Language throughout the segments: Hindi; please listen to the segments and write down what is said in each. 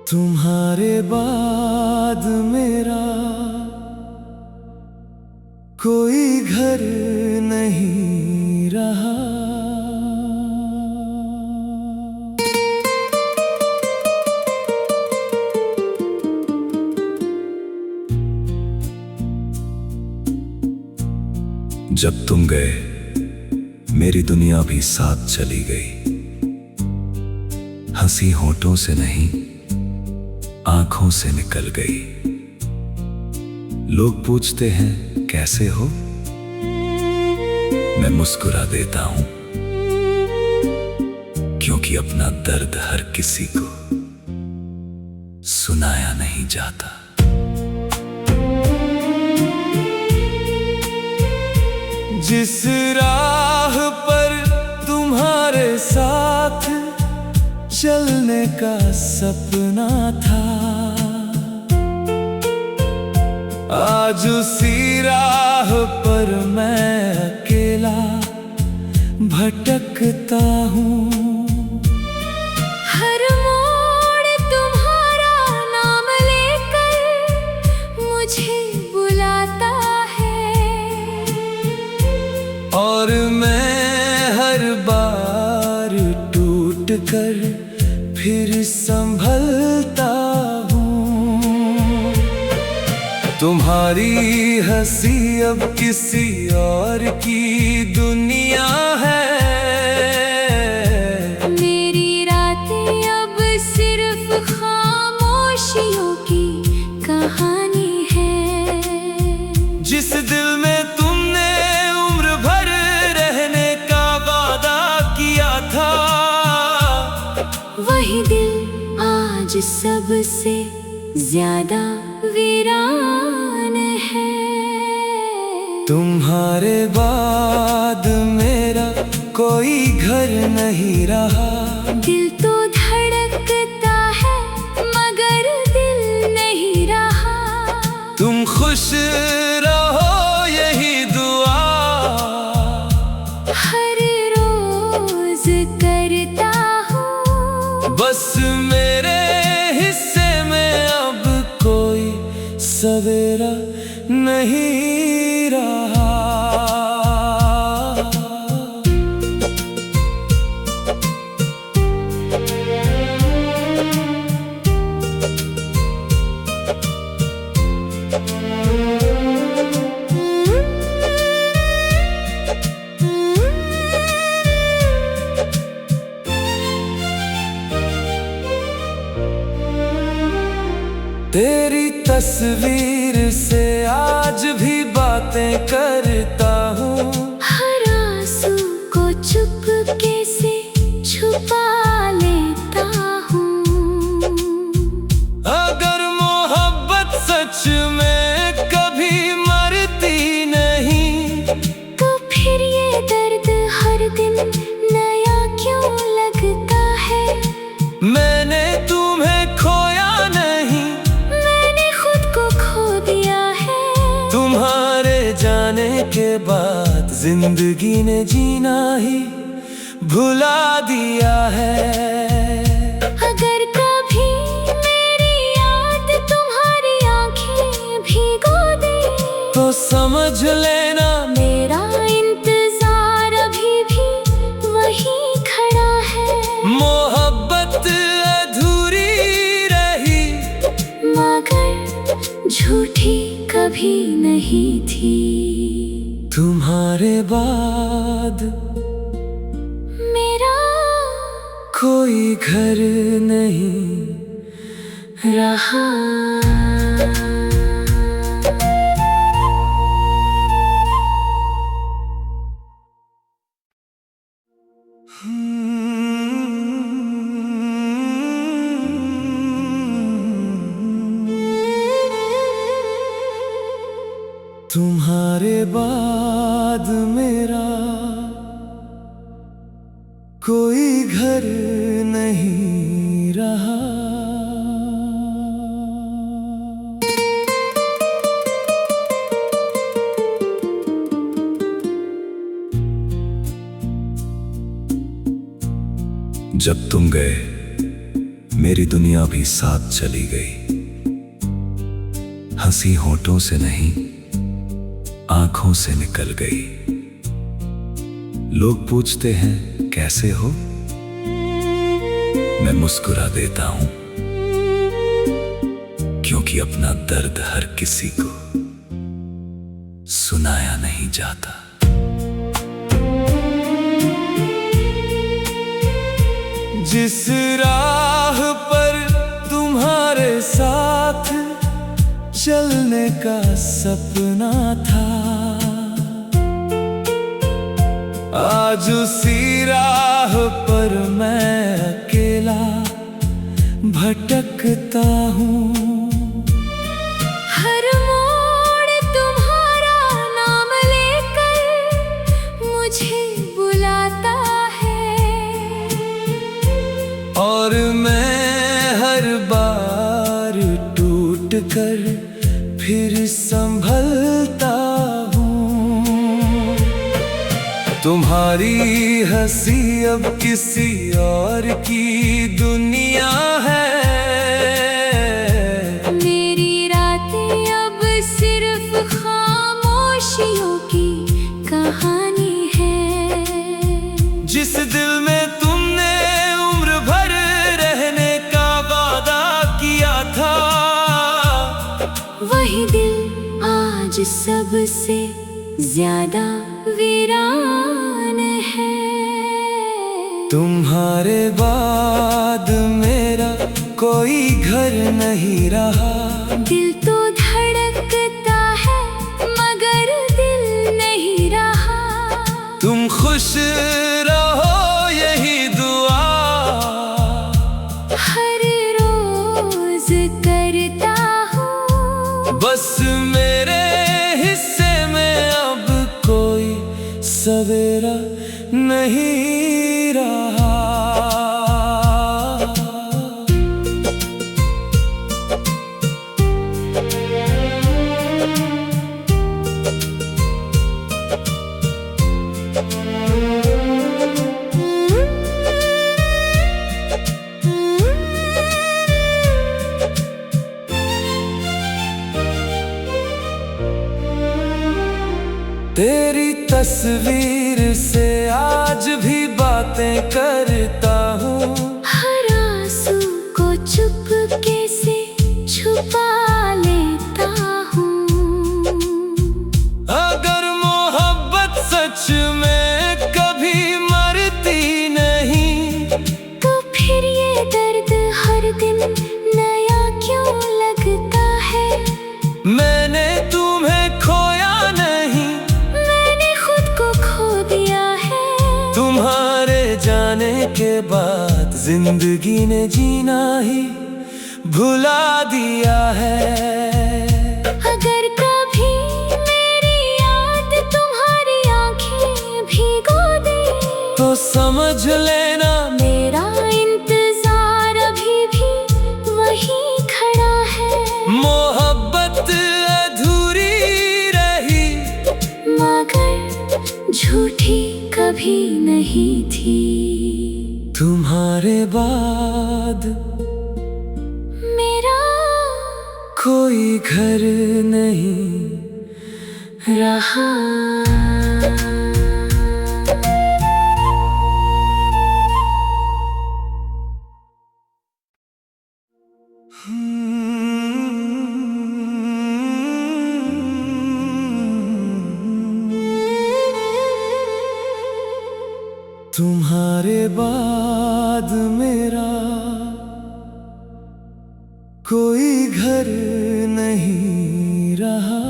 तुम्हारे बाद मेरा कोई घर नहीं रहा। जब तुम गए मेरी दुनिया भी साथ चली गई। हंसी होठों से नहीं आंखों से निकल गई। लोग पूछते हैं कैसे हो, मैं मुस्कुरा देता हूं, क्योंकि अपना दर्द हर किसी को सुनाया नहीं जाता। जिस राह पर तुम्हारे साथ चलने का सपना था, आज उसी राह पर मैं अकेला भटकता हूँ। हर मोड़ तुम्हारा नाम लेकर मुझे बुलाता है, और मैं हर बार टूट कर फिर संभलता हूँ। तुम्हारी हंसी अब किसी और की दुनिया है। मेरी रातें अब सिर्फ खामोशियों की कहानी है। जिस दिल में तुमने उम्र भर रहने का वादा किया था, वही दिल आज सबसे ज्यादा वीरान है। तुम्हारे बाद मेरा कोई घर नहीं रहा। दिल तो धड़कता है मगर दिल नहीं रहा। तुम खुश रहो यही दुआ हर रोज करता हूँ। बस मेरे हिस्से में अब कोई सवेरा नहीं रहा। तेरी तस्वीर से आज भी बातें करता हूँ। हर आंसू को चुपके से छुपा लेता हूँ। अगर मोहब्बत सच में कभी मरती नहीं, तो फिर ये दर्द हर दिन नया क्यों लगता है। मैंने तुम्हें खोया नहीं, मैंने खुद को खो दिया है। तुम्हारे जाने के बाद जिंदगी ने जीना ही भुला दिया है। अगर कभी मेरी याद तुम्हारी आंखें भिगो दे, तो समझ लेना मेरा इंतजार अभी भी वहीं खड़ा है। मोहब्बत अधूरी रही मगर झूठी कभी नहीं थी। तुम्हारे बाद मेरा कोई घर नहीं रहा। तुम्हारे बाद मेरा कोई घर नहीं रहा। जब तुम गए मेरी दुनिया भी साथ चली गई। हंसी होठों से नहीं आंखों से निकल गई। लोग पूछते हैं कैसे हो, मैं मुस्कुरा देता हूं, क्योंकि अपना दर्द हर किसी को सुनाया नहीं जाता। जिस राह पर तुम्हारे साथ चलने का सपना था, आज उसी राह पर मैं अकेला भटकता हूँ। हर मोड़ तुम्हारा नाम लेकर मुझे बुलाता है, और मैं हर बार टूट कर फिर संभलता हूँ। तुम्हारी हंसी अब किसी और की दुनिया है। मेरी रातें अब सिर्फ खामोशियों की कहानी है। जिस दिल में तुमने उम्र भर रहने का वादा किया था, वही दिल आज सबसे ज्यादा वीरान है। तुम्हारे बाद मेरा कोई घर नहीं रहा। दिल तो धड़कता है मगर दिल नहीं रहा। तुम खुश रहो यही दुआ हर रोज करता हूँ। बस मेरे हिस्से में अब कोई सवेरा नहीं रहा। तेरी तस्वीर से आज भी बातें करता हूँ। हर आंसू को चुपके से छुपा लेता हूँ। अगर मोहब्बत सच में कभी मरती नहीं, तो फिर ये दर्द हर दिन नया क्यों लगता है। मैंने तुम्हें खोया नहीं, मैंने खुद को खो दिया है। तुम्हारे जाने के बाद जिंदगी ने जीना ही भुला दिया है। अगर कभी मेरी याद तुम्हारी आंखें भिगो दे, तो समझ लेना मेरा इंतजार अभी भी वहीं खड़ा है। मोहब्बत अधूरी रही, मगर झूठी कभी नहीं थी। तुम्हारे बाद मेरा कोई घर नहीं रहा। तुम्हारे बाद मेरा कोई घर नहीं रहा।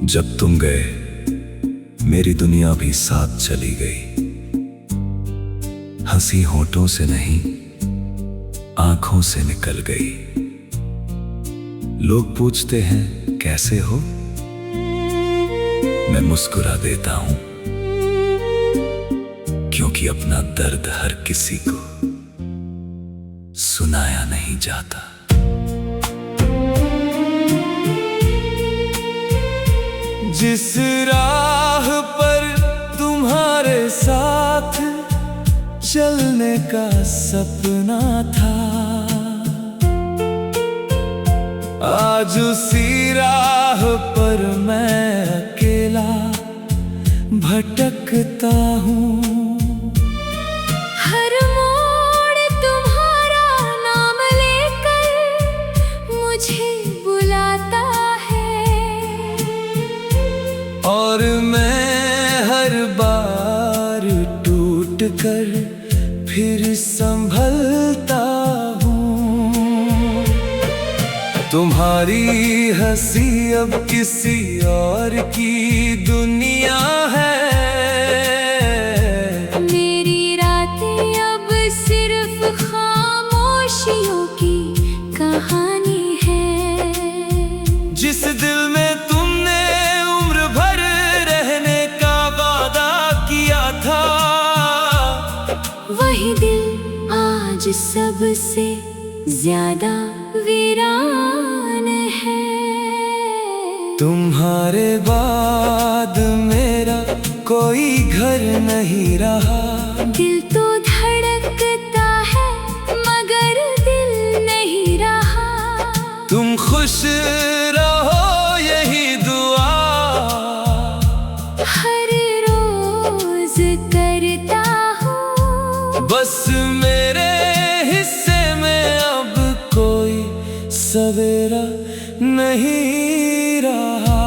जब तुम गए मेरी दुनिया भी साथ चली गई। हंसी होठों से नहीं आंखों से निकल गई। लोग पूछते हैं कैसे हो, मैं मुस्कुरा देता हूं, क्योंकि अपना दर्द हर किसी को सुनाया नहीं जाता। जिस राह पर तुम्हारे साथ चलने का सपना था, आज उसी राह पर मैं अकेला भटकता हूँ। हर मोड़ तुम्हारा नाम लेकर मुझे बुलाता है, और मैं हर बार टूट कर फिर संभलता हूँ। तुम्हारी हंसी अब किसी और की दुनिया है, मेरी रातें अब सिर्फ खामोशियों की कहानी है। जिस दिल में तुमने उम्र भर रहने का वादा किया था, वही दिल आज सबसे ज्यादा वीरान है। तुम्हारे बाद मेरा कोई घर नहीं रहा, दिल तो धड़कता है मगर दिल नहीं रहा। तुम खुश रहो यही दुआ हर रोज करता हूँ, बस मेरे हिस्से में अब कोई सवेरा नहीं रहा।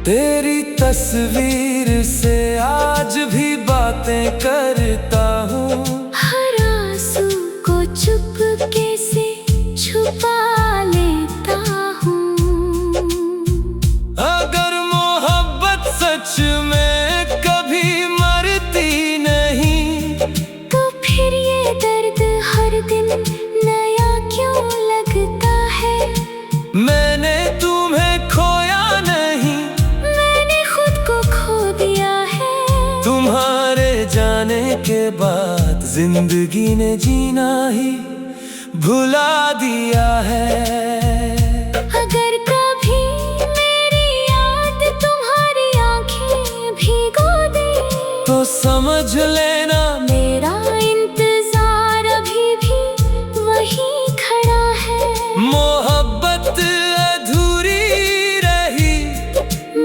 तेरी तस्वीर से आज भी बातें करता हूँ, हर आंसू को चुपके से छुपा लेता हूँ। अगर मोहब्बत सच में कभी मरती नहीं, तो फिर ये दर्द हर दिन नया क्यों लगता है। मैंने तुम्हें खोया नहीं, मैंने खुद को खो दिया है। तुम्हारे जाने के बाद जिंदगी ने जीना ही भुला दिया है। अगर कभी मेरी याद तुम्हारी आंखें भिगो दे, तो समझ लेना मेरा इंतजार अभी भी वहीं खड़ा है। मोहब्बत अधूरी रही,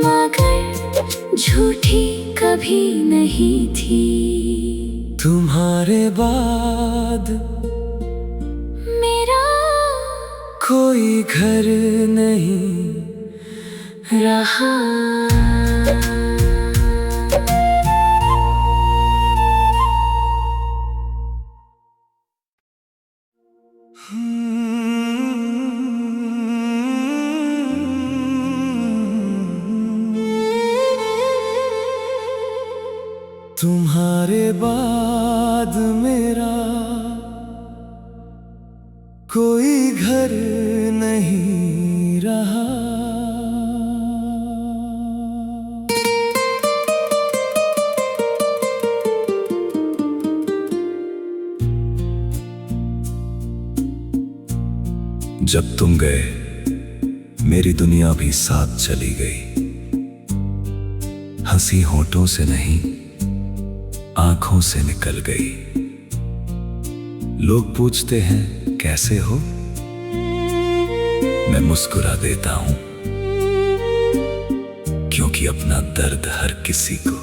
मगर झूठी कभी नहीं थी। तुम्हारे बाद मेरा कोई घर नहीं रहा। तुम्हारे बाद मेरा कोई घर नहीं रहा। जब तुम गए मेरी दुनिया भी साथ चली गई, हंसी होठों से नहीं आंखों से निकल गई। लोग पूछते हैं कैसे हो, मैं मुस्कुरा देता हूं, क्योंकि अपना दर्द हर किसी को